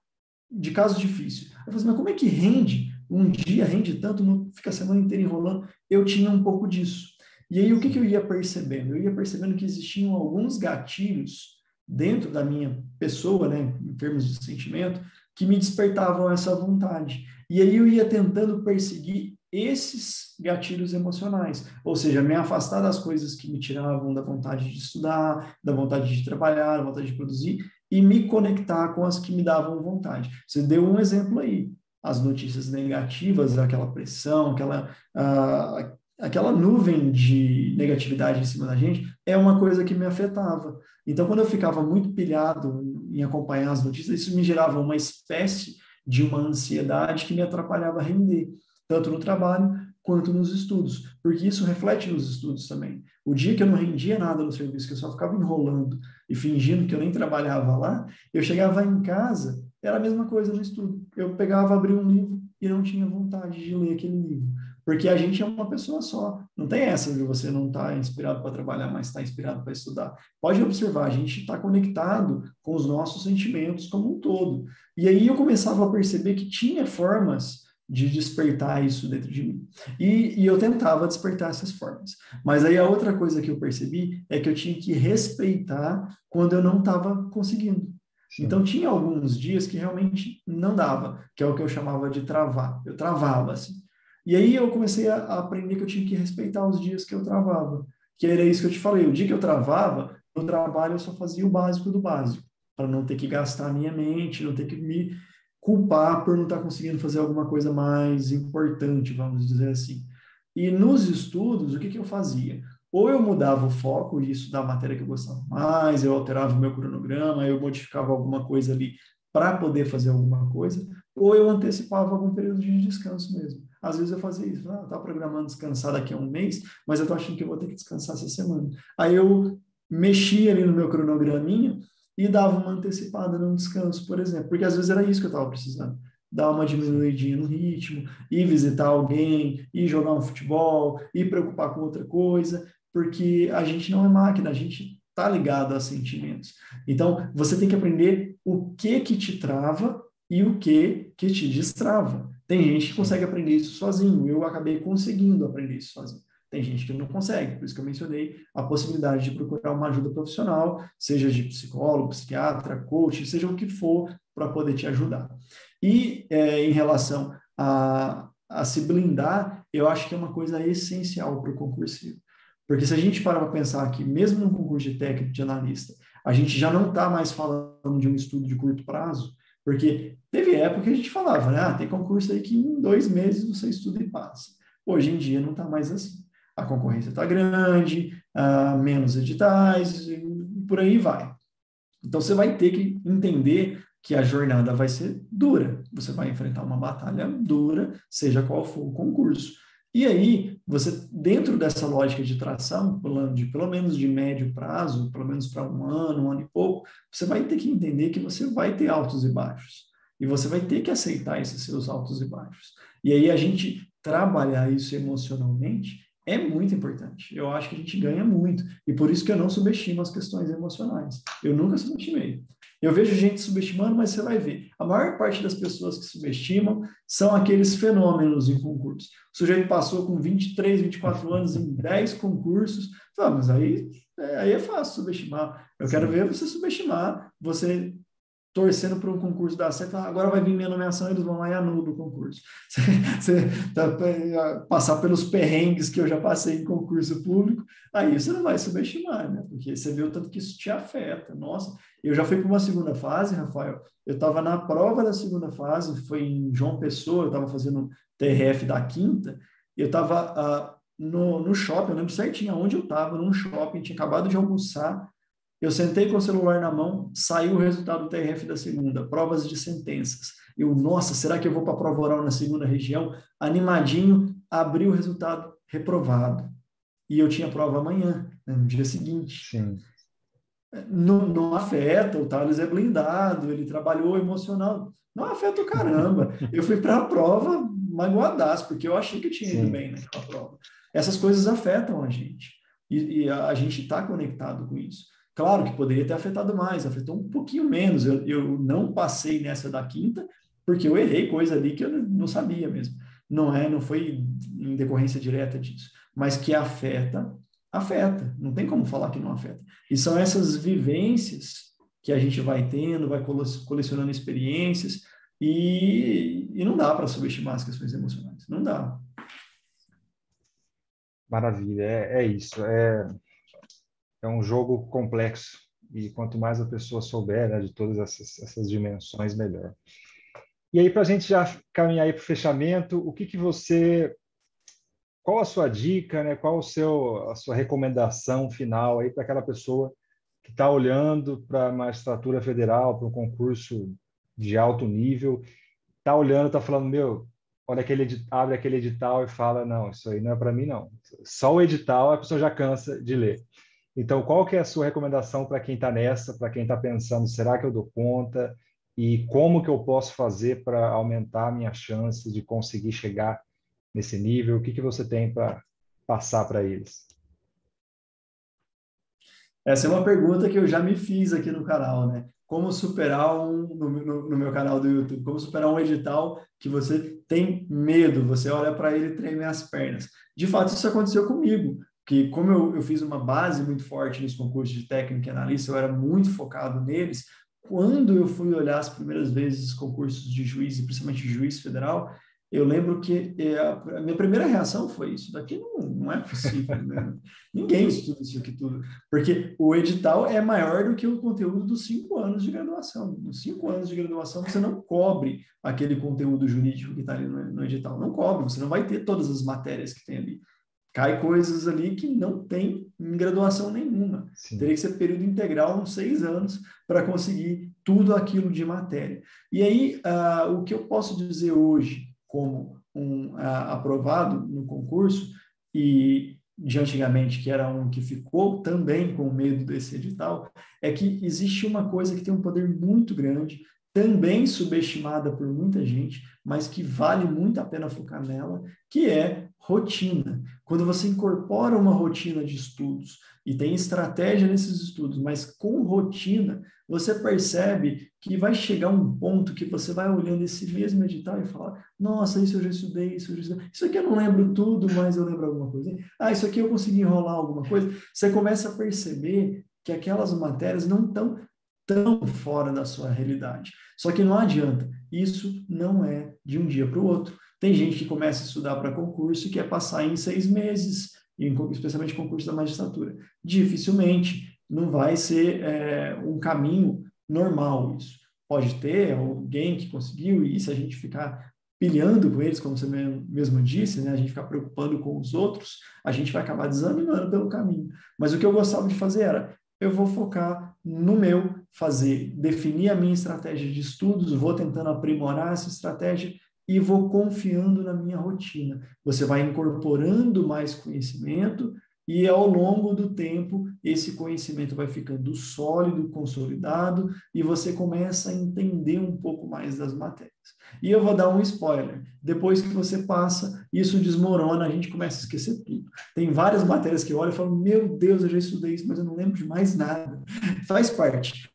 de caso difícil. Eu falei assim, mas como é que rende? Um dia rende tanto, não fica a semana inteira enrolando? Eu tinha um pouco disso. E aí, o que eu ia percebendo? Eu ia percebendo que existiam alguns gatilhos dentro da minha pessoa, né, em termos de sentimento, que me despertavam essa vontade. E aí eu ia tentando perseguir esses gatilhos emocionais, ou seja, me afastar das coisas que me tiravam da vontade de estudar, da vontade de trabalhar, da vontade de produzir, e me conectar com as que me davam vontade. Você deu um exemplo aí, as notícias negativas, aquela pressão, aquela nuvem de negatividade em cima da gente, é uma coisa que me afetava. Então, quando eu ficava muito pilhado em acompanhar as notícias, isso me gerava uma espécie de uma ansiedade que me atrapalhava a render. tanto no trabalho quanto nos estudos, porque isso reflete nos estudos também. O dia que eu não rendia nada no serviço, que eu só ficava enrolando e fingindo que eu nem trabalhava lá, eu chegava em casa, era a mesma coisa no estudo. Eu pegava, abria um livro e não tinha vontade de ler aquele livro. Porque a gente é uma pessoa só. Não tem essa de você não estar inspirado para trabalhar, mas estar inspirado para estudar. Pode observar, a gente está conectado com os nossos sentimentos como um todo. E aí eu começava a perceber que tinha formas de despertar isso dentro de mim. E eu tentava despertar essas formas. Mas aí a outra coisa que eu percebi é que eu tinha que respeitar quando eu não estava conseguindo. Sim. Então, tinha alguns dias que realmente não dava, que é o que eu chamava de travar. Eu travava, assim. E aí eu comecei a aprender que eu tinha que respeitar os dias que eu travava. Que era isso que eu te falei. O dia que eu travava, no trabalho eu só fazia o básico do básico, para não ter que gastar a minha mente, não ter que me culpar por não estar conseguindo fazer alguma coisa mais importante, vamos dizer assim. E nos estudos, o que eu fazia? Ou eu mudava o foco, isso da matéria que eu gostava mais, eu alterava o meu cronograma, eu modificava alguma coisa ali para poder fazer alguma coisa, ou eu antecipava algum período de descanso mesmo. Às vezes eu fazia isso, tá programando descansar daqui a um mês, mas eu tô achando que eu vou ter que descansar essa semana. Aí eu mexia ali no meu cronograminha e dava uma antecipada no descanso, por exemplo, porque às vezes era isso que eu estava precisando. Dar uma diminuidinha no ritmo, ir visitar alguém, ir jogar um futebol, ir preocupar com outra coisa, porque a gente não é máquina, a gente está ligado a sentimentos. Então, você tem que aprender o que te trava e o que te destrava. Tem gente que consegue aprender isso sozinho, eu acabei conseguindo aprender isso sozinho. Tem gente que não consegue, por isso que eu mencionei a possibilidade de procurar uma ajuda profissional, seja de psicólogo, psiquiatra, coach, seja o que for, para poder te ajudar. E em relação a se blindar, eu acho que é uma coisa essencial para o concurseiro. Porque se a gente parar para pensar que, mesmo no concurso de técnico, de analista, a gente já não está mais falando de um estudo de curto prazo, porque teve época que a gente falava, né? Tem concurso aí que em 2 meses você estuda e passa. Hoje em dia não está mais assim. A concorrência está grande, menos editais, e por aí vai. Então, você vai ter que entender que a jornada vai ser dura. Você vai enfrentar uma batalha dura, seja qual for o concurso. E aí, você, dentro dessa lógica de tração, de pelo menos de médio prazo, pelo menos para um ano e pouco, você vai ter que entender que você vai ter altos e baixos. E você vai ter que aceitar esses seus altos e baixos. E aí, a gente trabalhar isso emocionalmente é muito importante. Eu acho que a gente ganha muito. E por isso que eu não subestimo as questões emocionais. Eu nunca subestimei. Eu vejo gente subestimando, mas você vai ver. A maior parte das pessoas que subestimam são aqueles fenômenos em concurso. O sujeito passou com 23, 24 anos em 10 concursos. Mas aí é fácil subestimar. Eu quero ver você subestimar, você torcendo para um concurso dar certo, agora vai vir minha nomeação, eles vão lá e anulam o concurso. Você passar pelos perrengues que eu já passei em concurso público, aí você não vai subestimar, né? Porque você vê o tanto que isso te afeta. Nossa, eu já fui para uma segunda fase, Rafael, eu estava na prova da segunda fase, foi em João Pessoa, eu estava fazendo TRF da quinta, eu estava no shopping, eu lembro certinho onde eu estava, num shopping, tinha acabado de almoçar. Eu sentei com o celular na mão, saiu o resultado do TRF da segunda, provas de sentenças. Nossa, será que eu vou para a prova oral na segunda região? Animadinho, abri o resultado, reprovado. E eu tinha prova amanhã, né, no dia seguinte. Sim. Não afeta, o Thales é blindado, ele trabalhou emocional. Não afeta o caramba. Eu fui para a prova magoadaço, porque eu achei que eu tinha ido bem naquela prova. Essas coisas afetam a gente. E a gente está conectado com isso. Claro que poderia ter afetado mais, afetou um pouquinho menos. Eu não passei nessa da quinta, porque eu errei coisa ali que eu não sabia mesmo. Não foi em decorrência direta disso. Mas que afeta, afeta. Não tem como falar que não afeta. E são essas vivências que a gente vai tendo, vai colecionando experiências, e não dá para subestimar as questões emocionais. Não dá. Maravilha, é isso. É um jogo complexo e quanto mais a pessoa souber, né, de todas essas dimensões, melhor. E aí, para a gente já caminhar para o fechamento, qual a sua dica, né? Qual a sua recomendação final aí para aquela pessoa que está olhando para a magistratura federal, para um concurso de alto nível, está olhando, está falando, abre aquele edital e fala, não, isso aí não é para mim, não. Só o edital a pessoa já cansa de ler. Então, qual que é a sua recomendação para quem está nessa, para quem está pensando, será que eu dou conta? E como que eu posso fazer para aumentar a minha chance de conseguir chegar nesse nível? O que que você tem para passar para eles? Essa é uma pergunta que eu já me fiz aqui no canal, né? Como superar no meu canal do YouTube, como superar um edital que você tem medo, você olha para ele e treme as pernas. De fato, isso aconteceu comigo, que como eu fiz uma base muito forte nos concursos de técnico e analista, eu era muito focado neles. Quando eu fui olhar as primeiras vezes os concursos de juiz, e principalmente juiz federal, eu lembro que a minha primeira reação foi: isso daqui não é possível, né? Ninguém estuda isso aqui tudo. Porque o edital é maior do que o conteúdo dos 5 anos de graduação. Nos 5 anos de graduação, você não cobre aquele conteúdo jurídico que está ali no edital. Não cobre, você não vai ter todas as matérias que tem ali. Cai coisas ali que não tem em graduação nenhuma. Sim. Teria que ser período integral, uns 6 anos, para conseguir tudo aquilo de matéria. E aí, o que eu posso dizer hoje, como um aprovado no concurso, e de antigamente, que era um que ficou também com medo desse edital, é que existe uma coisa que tem um poder muito grande, também subestimada por muita gente, mas que vale muito a pena focar nela, que é rotina. Quando você incorpora uma rotina de estudos e tem estratégia nesses estudos, mas com rotina, você percebe que vai chegar um ponto que você vai olhando esse mesmo edital e falar: nossa, isso eu já estudei, isso eu já estudei. Isso aqui eu não lembro tudo, mas eu lembro alguma coisa. Isso aqui eu consegui enrolar alguma coisa. Você começa a perceber que aquelas matérias não estão tão fora da sua realidade. Só que não adianta. Isso não é de um dia para o outro. Tem gente que começa a estudar para concurso e quer passar em 6 meses, especialmente concurso da magistratura. Dificilmente não vai ser um caminho normal isso. Pode ter alguém que conseguiu, e se a gente ficar pilhando com eles, como você mesmo disse, né, a gente ficar preocupando com os outros, a gente vai acabar desanimando pelo caminho. Mas o que eu gostava de fazer era: eu vou focar no meu, definir a minha estratégia de estudos, vou tentando aprimorar essa estratégia e vou confiando na minha rotina. Você vai incorporando mais conhecimento e, ao longo do tempo, esse conhecimento vai ficando sólido, consolidado, e você começa a entender um pouco mais das matérias. E eu vou dar um spoiler: depois que você passa, isso desmorona, a gente começa a esquecer tudo. Tem várias matérias que eu olho e falo: meu Deus, eu já estudei isso, mas eu não lembro de mais nada. Faz parte.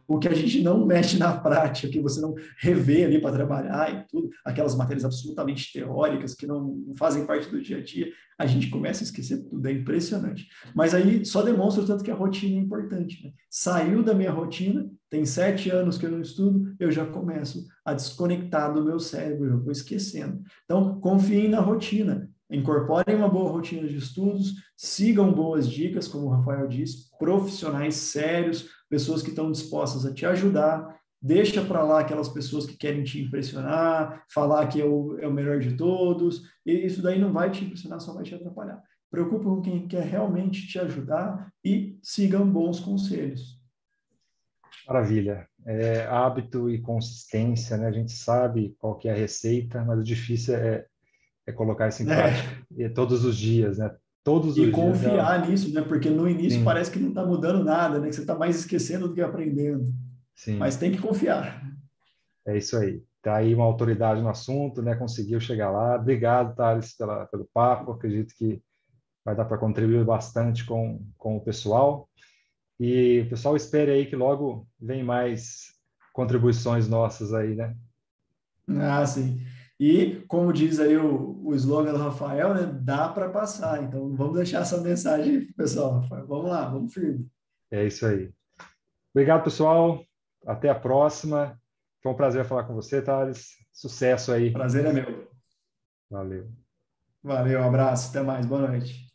O que a gente não mexe na prática, que você não revê ali para trabalhar e tudo, aquelas matérias absolutamente teóricas que não fazem parte do dia a dia, a gente começa a esquecer tudo, é impressionante. Mas aí só demonstra o tanto que a rotina é importante, né? Saiu da minha rotina, tem 7 anos que eu não estudo, eu já começo a desconectar do meu cérebro, eu vou esquecendo. Então, confiem na rotina. Incorporem uma boa rotina de estudos, sigam boas dicas, como o Rafael disse, profissionais sérios, pessoas que estão dispostas a te ajudar. Deixa para lá aquelas pessoas que querem te impressionar, falar que é o melhor de todos, e isso daí não vai te impressionar, só vai te atrapalhar. Preocupa com quem quer realmente te ajudar e sigam bons conselhos. Maravilha. Hábito e consistência, né? A gente sabe qual que é a receita, mas o difícil é colocar isso em prática. E todos os dias, né? Todos os dias. E confiar nisso, né? Porque no início Sim. parece que não está mudando nada, né? Que você está mais esquecendo do que aprendendo. Sim. Mas tem que confiar. É isso aí. Tá aí uma autoridade no assunto, né? Conseguiu chegar lá. Obrigado, Thales, pelo papo. Acredito que vai dar para contribuir bastante com o pessoal. E o pessoal espere aí que logo vem mais contribuições nossas aí, né? Sim. E, como diz aí o slogan do Rafael, né? Dá para passar. Então, vamos deixar essa mensagem pro pessoal, Rafael. Vamos lá, vamos firme. É isso aí. Obrigado, pessoal. Até a próxima. Foi um prazer falar com você, Thales. Sucesso aí. Prazer é meu. Valeu. Valeu, um abraço, até mais, boa noite.